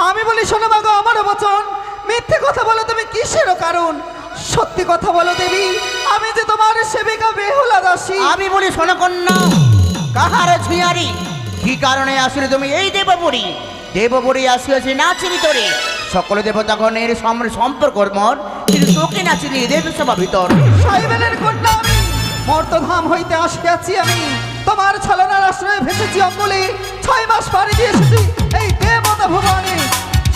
আমি বলি শোনো মাগো আমার বচন, মিথ্যে কথা বলো তুমি কিসের কারণ? সত্যি কথা বলো দেবী, আমি যে তোমার সেবিকা বেহুলা দাসী। আমি বলি শোনো কন্যা, কাহার ঝুঁয়ারি কি কারণে আসলে তুমি এই দেবপুরী? দেবপুরী আসিয়াছে নাচের ভিতরে, সকল দেবতাগণের সম্পর্ক মন, কিন্তু তোকে নাচিনি দেবসভা ভিতর। সাইবেলের কন্যা আমি, মর্তধাম হইতে আসিয়াছি আমি, তোমার ছলনার আশ্রয়ে ভেসেছি অঙ্গুলি, 6 মাস পাড়ি দিয়ে এসেছি এই দেবতা ভুবনে।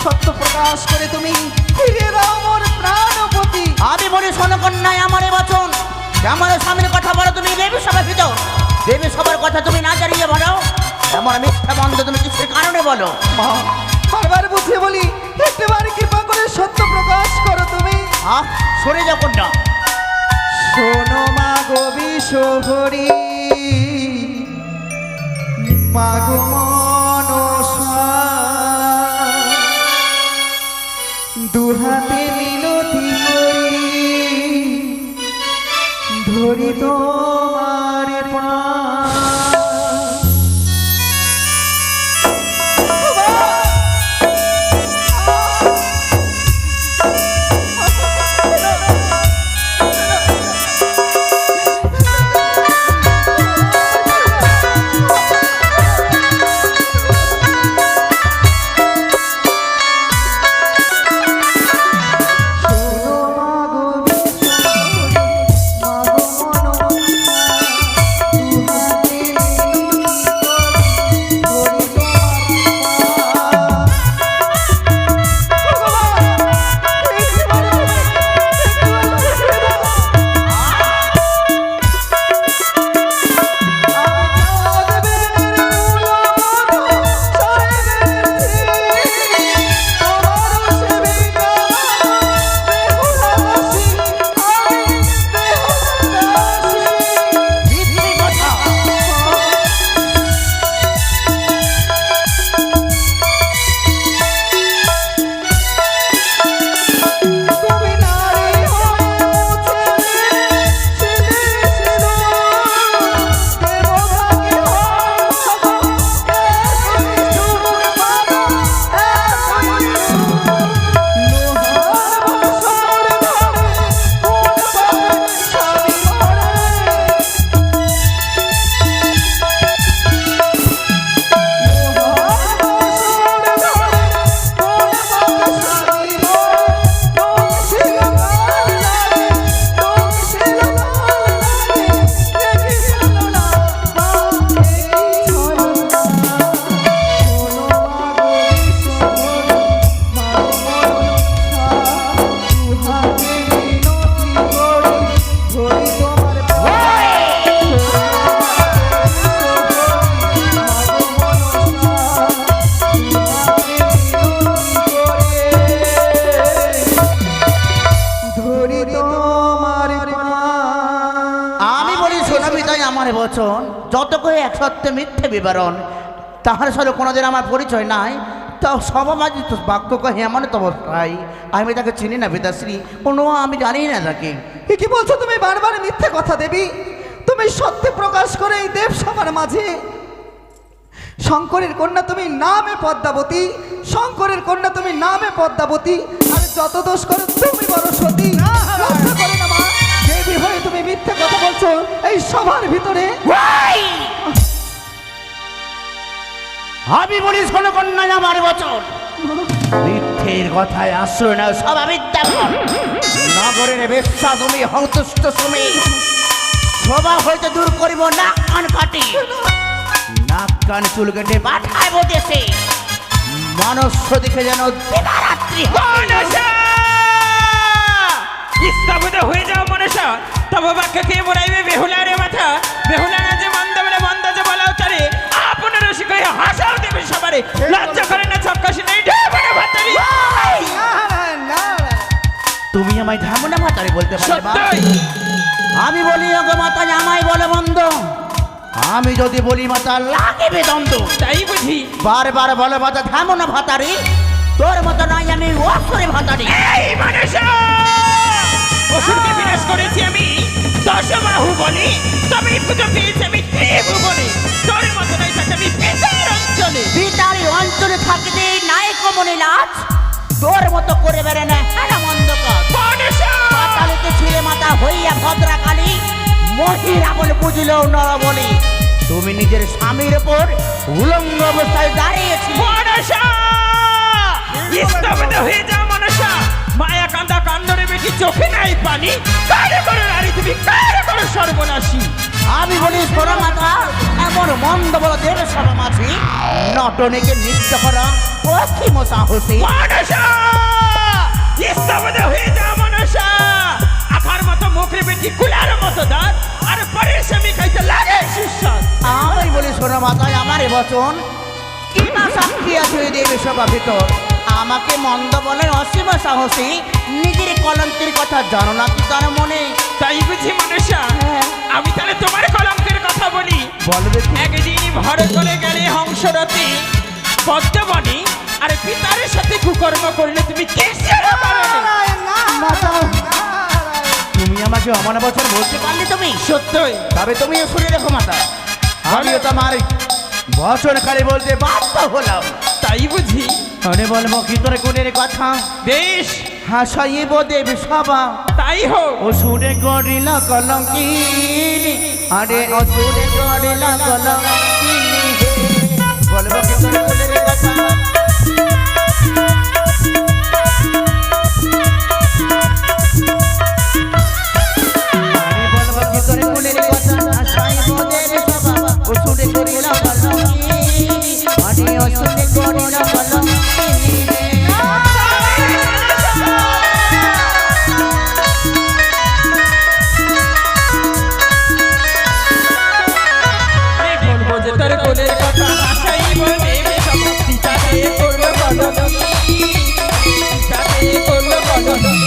সত্য প্রকাশ করে তুমি ফিরিয়ে দাও মোর প্রাণপতি। আমি বলি শোনো কন্যা, আমার বচন, আমার স্বামীর কথা বলো তুমি দেবসভা ভিতর, দেবসভার কথা তুমি না জানিয়ে বলো, এমন মিথ্যা বন্ধ তুমি কিসের কারণে বলো? মা, বারবার বুঝিয়ে বলি, একটিবার কৃপা করে সত্য প্রকাশ করো তুমি। সরে যাও কন্যা। শোনো মা গো বিশ্বহরি, মা গো মনসা, দুহাতে মিনতি করি ধরি তোমার প্রাণ। বচন যত কয়ে এক সত্যে মিথ্যে বিবরণ, তাহার সাথে কোনোদিন আমার পরিচয় নাই, তা সবামাজি তো বাক্য কহে এমন তো অবস্থায় আমি তাকে চিনি না পিতাশ্রী, কোনো আমি জানি না তাকে। কি বলছো তুমি বারবার মিথ্যে কথা দেবী? তুমি সত্য প্রকাশ করে এই দেব সবার মাঝে শঙ্করের কন্যা তুমি নামে পদ্মাবতী, শঙ্করের কন্যা তুমি নামে পদ্মাবতী, আর যত দোষ করো তুমি বড় সতী। লজ্জা করে না মা, দেবী হয়ে তুমি মিথ্যে কথা বলছো এই সবার ভিতরে? আমি বলি শোনো কন্যা আমার বচন, মিথ্যের কথায় আশ্রয় নাও স্বভাবিদ্যা নগরের বেশ্যা তুমি হংতুষ্ট তুমি সভা হইতে দূর করিব নাক কান কাটি, নাক কান চুল কেটে পাঠাইব দেশে, মনুষ্য দিকে যেন দিবারাত্রি স্তব্ধ হয়ে যাও মনসা, তব বাক্য কে বলাইবে বেহুলারে মাথা, বেহুলা না যে মন্দ বলে মন্দ যে বলাও তারে, আপনার রসিক হয়ে হাসাও দেবে সবারে, লজ্জা করে না চক্কাশি নেই ঢেবনা ভাতারি। তুমি আমায় ধামনা ভাতারি বলতে পারবে? সত্যই আমি বলি ওগো মাতা আমায় বলে বন্ধ, আমি যদি বলি মাতা লাগিবে দ্বন্দ্ব, তাই বুঝি বারবার বলে মাতা ধামনা ভাতারি, তোর মতো নাই আমি অসুরে ভাতারি। এই মনসা, অসুরকে বিনাশ করেছি আমি দশবাহু বলি, তবে পুজো পেয়েছি আমি ত্রিভুবনে, তোর মতো নাই থাকে আমি পিতার অঞ্চলে। পিতার অঞ্চলে থাকতে নায়ক গো মনিলাজ, তোর মতো করে বেড়ে না হেরা মন্দ কাজ। মনসা পাতালিতে ছিলে মাতা হইয়া ভদ্রাকালী, মহিলা বলে বুঝলেও নর বলি। তুমি নিজের স্বামীর উপর উলঙ্গ অবস্থায় দাঁড়িয়েছি। মনসা স্তব্ধ হয়ে যাও মনসা। মায়া কান্দা কান্দরে বেটি চোখে নাই পানি। কারে করো নারী তুমি, কারে করো সর্বনাশী। আমি বলি সোনা মাতা, এমন মন্দ বড় দেব সমাছি নটনেকে নৃত্য করা অসীম সাহসী। মনসা স্তব্ধ হয়ে যাও মনসা। আখার মতো মুখে বেটি কুলার মতো দাঁত, আর পরের স্বামী খাইতে লাগে সুস্বাদ। আমি বলি সোনা মাতায় আমার বচন কি না সাক্ষী আছে ওই দেবী সভা ভিতর। আমাকে মন্দ বলেন অসীম সাহসী, নিজের কলঙ্কের কথা জানো না কি তার মনে? তাই বুঝি মনসা, আমি তাহলে তোমার কলঙ্কের কথা বলি। বলবে কি? একদিন ভরে চলে গেলে হংসরতি পদ্মবনী, আর পিতার সাথে কুকর্ম করলে তুমি কিসের কারণে? মাতা, তুমি আমাকে অমন বছর বলতে পারলে তুমি? সত্যই তবে তুমি শুনে রেখো মাতা, আমিও তোমার বচন খালি বলতে বাধ্য হলাম। তাই বুঝি? আরে বলবো কি তোর কোনের কথা? বেশ হাসাইব দেবী সভা, তাই হোক। ও সুরে করিল কলঙ্কিনী, আরে ও সুরে করিল কলঙ্কিনী। বলবো কি তোর কোনের কথা? আরে বলবো কি তোর কোনের কথা? হাসাইব দেবী সভা, ও সুরে করিল কলঙ্কিনী, আরে ও সুরে করিল কলঙ্কিনী। আমি বলবো যে তোর কোলের কথা হাসাইব দেবে সব। পিতাতে করলো কলঙ্কি, পিতাতে করলো কলঙ্কি।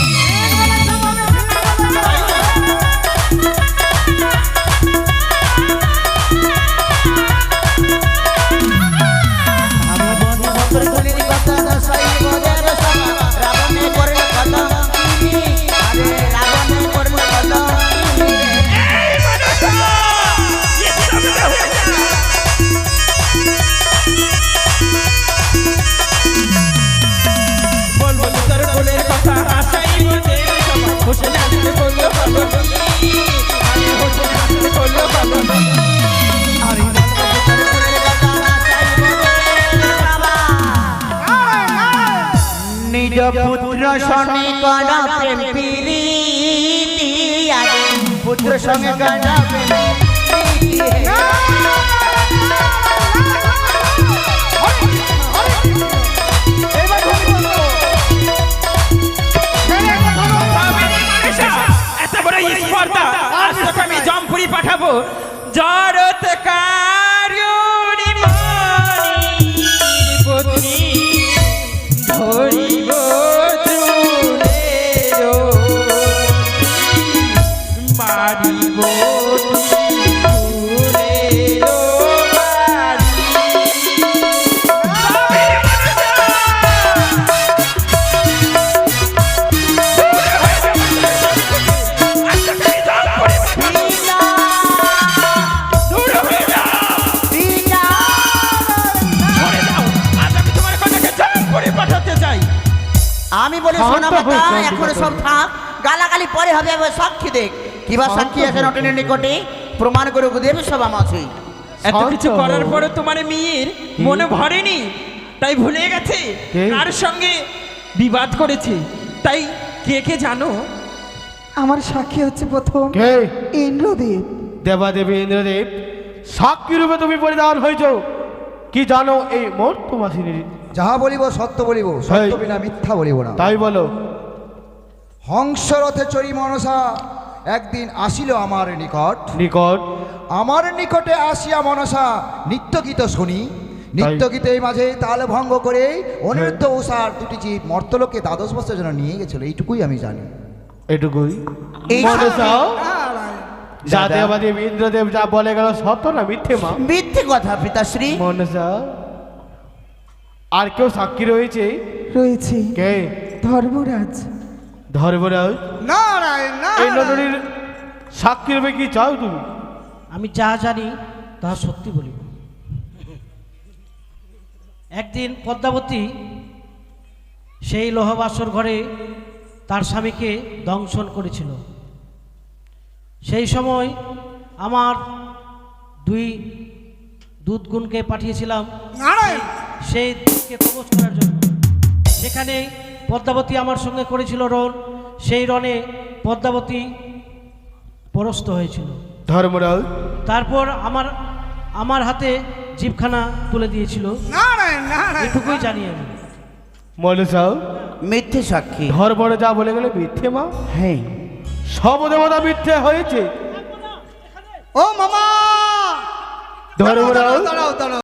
আমি বন্ধু ভক্তর গুলির কথা হাসাইব দেব সভা, রাবণে করল কলঙ্কিনী, আরে রাবণে করল কলঙ্কিনী। এই মনসা স্তব্ধ হয়ে যাও। বলবো যে তোর কোলের কথা হাসাইব দেবে সব। হোসেন হাসতে করলো কলঙ্কি, আমি হোসেন হাসতে করলো কলঙ্কি। আমি বলবো যে তোর গুলির কথা হাসাইব দেব সভা। নিজ পুত্র সঙ্গে কর প্রেম প্রীতি, আরে পুত্র সঙ্গে কর প্রেম প্রীতি। এত বড় স্পর্ধা, আজ তোকে আমি জমপুরি পাঠাবো। জড়ত কারুণী মণির পত্নী, ধরিব চুলের মারিব চুলের পাঠাতে চাই। আমি বলি সোনা মাতা, এখন সব থাক, গালাগালি পরে হবে। এবার সাক্ষী দেখ, কিবা সাক্ষী আছে নটনের নিকটে, প্রমাণ করে দেব সভা মাছি। এত কিছু করার পরে তোমার মেয়ের মনে ভরেনি, তাই ভুলে গেছে কার সঙ্গে বিবাদ করেছে। তাই কে কে জানো? আমার সাক্ষী হচ্ছে প্রথম কে? ইন্দ্রদেব। দেবাদেবী ইন্দ্রদেব, সাক্ষী রূপে তুমি পরিধান হয়েছ। কি জানো এই মর্তমাসিনীর? যাহা বলিব সত্য বলিব, সত্য বিনা মিথ্যা বলিব না। তাই বলো। হংসরথে চড়ি মনসা একদিন আসিল আমার নিকট। নিকট আমার নিকটে আসিয়া মনসা নিত্য গীত শুনি। নিত্য গীতের মাঝে তাল ভঙ্গ করে অনিরুদ্ধ উষার দুটি জীব মর্তলোকে দ্বাদশ বছরের জন্য নিয়ে গেছিল, এইটুকুই আমি জানি। এটুকুই এই মনে চাও? যা দাদা। দেবাদেব ইন্দ্রদেব যা বলে গেল সত্য না মিথ্যে মা? মিথ্যে কথা পিতাশ্রী। মনে চাও? আর কেউ সাক্ষী রয়েছে? রয়েছে কে? ধর্মরাজ। ধর্মরাজ। নারায়ণ এই নটনির সাক্ষী রূপে কি চাও তুমি? আমি যা জানি তা সত্যি বলিব। একদিন পদ্মাবতী সেই লোহবাসর ঘরে তার স্বামীকে দংশন করেছিল। সেই সময় আমার 2 দুধগুণকে পাঠিয়েছিলাম সেই দুধকে কবচ করার জন্য। সেখানে পদ্মাবতী আমার সঙ্গে করেছিল রণ, সেই রণে পদ্মাবতী পরস্ত হয়েছিল। ধর্মরাজ, তারপর আমার হাতে জিভখানা তুলে দিয়েছিল। এটুকুই জানি আমি। মনসা, মিথ্যে সাক্ষী। ধর্মরে যা বলে গেলে মিথ্যে মা? হ্যাঁ, সব দেবতা মিথ্যে হয়েছে। ও মামা ধর্মরাজ, দাঁড়াও দাঁড়াও